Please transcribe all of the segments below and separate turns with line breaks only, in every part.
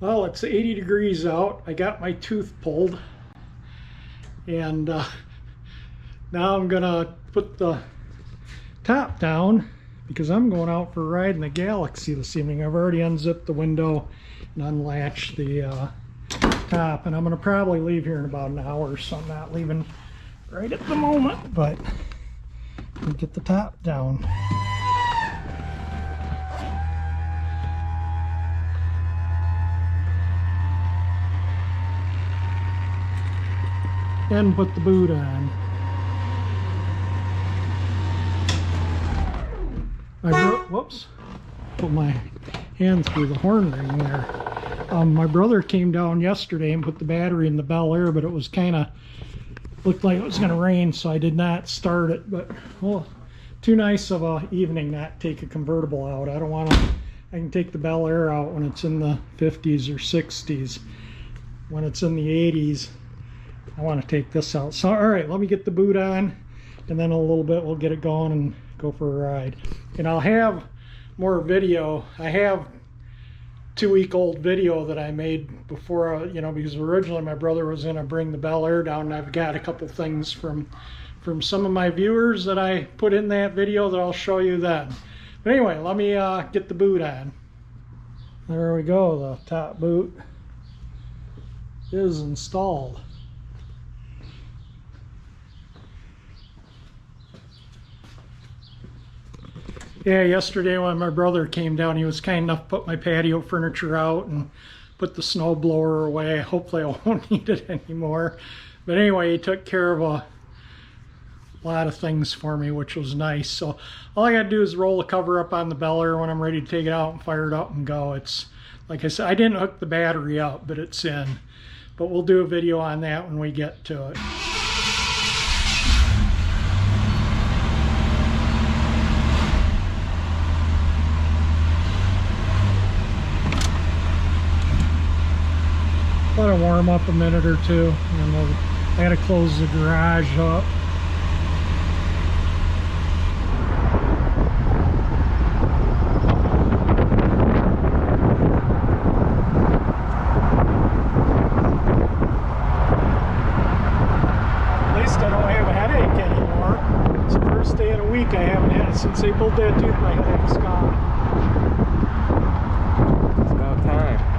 Well, it's 80 degrees out. I got my tooth pulled, and now I'm gonna put the top down because I'm going out for a ride in the Galaxie this evening. I've already unzipped the window and unlatched the top, and I'm gonna probably leave here in about an hour, so I'm not leaving right at the moment, but we'll get the top down. And put the boot on. Whoops, put my hand through the horn ring there. My brother came down yesterday and put the battery in the Bel Air, but it was kind of looked like it was going to rain, so I did not start it. But well, too nice of a evening not to take a convertible out. I don't want to. I can take the Bel Air out when it's in the 50s or 60s. When it's in the 80s, I want to take this out. So all right, let me get the boot on, and then in a little bit we'll get it going and go for a ride. And I'll have more video. I have 2-week-old video that I made before, because originally my brother was going to bring the Bel Air down, and I've got a couple things from some of my viewers that I put in that video that I'll show you then. But anyway, let me get the boot on. There we go. The top boot is installed. Yeah, yesterday when my brother came down, he was kind enough to put my patio furniture out and put the snow blower away. Hopefully I won't need it anymore. But anyway, he took care of a lot of things for me, which was nice. So all I got to do is roll the cover up on the Bel Air when I'm ready to take it out and fire it up and go. It's, like I said, I didn't hook the battery up, but it's in. But we'll do a video on that when we get to it. Let it warm up a minute or two, and then I gotta close the garage up. At least I don't have a headache anymore. It's the first day of the week I haven't had it since they pulled that tooth. My headache's gone.
It's about time.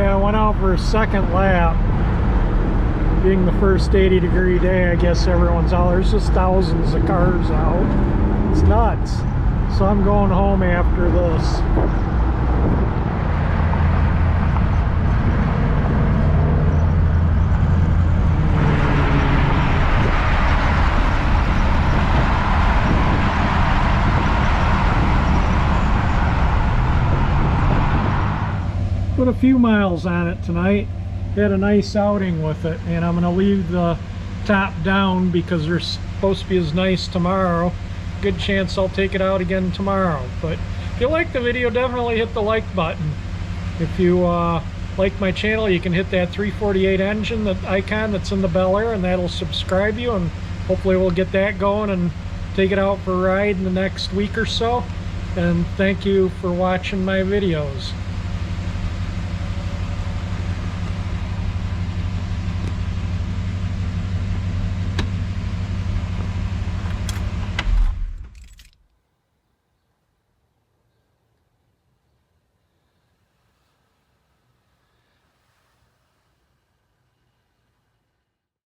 anyway, I went out for a second lap. Being the first 80-degree day, I guess everyone's out. There's just thousands of cars out. It's nuts. So I'm going home after this. Put a few miles on it tonight. Had a nice outing with it, and I'm going to leave the top down because they're supposed to be as nice tomorrow. Good chance I'll take it out again tomorrow. But if you like the video, definitely hit the like button. If you like my channel, you can hit that 348 engine, that icon that's in the Bel Air, and that'll subscribe you, and hopefully we'll get that going and take it out for a ride in the next week or so. And thank you for watching my videos.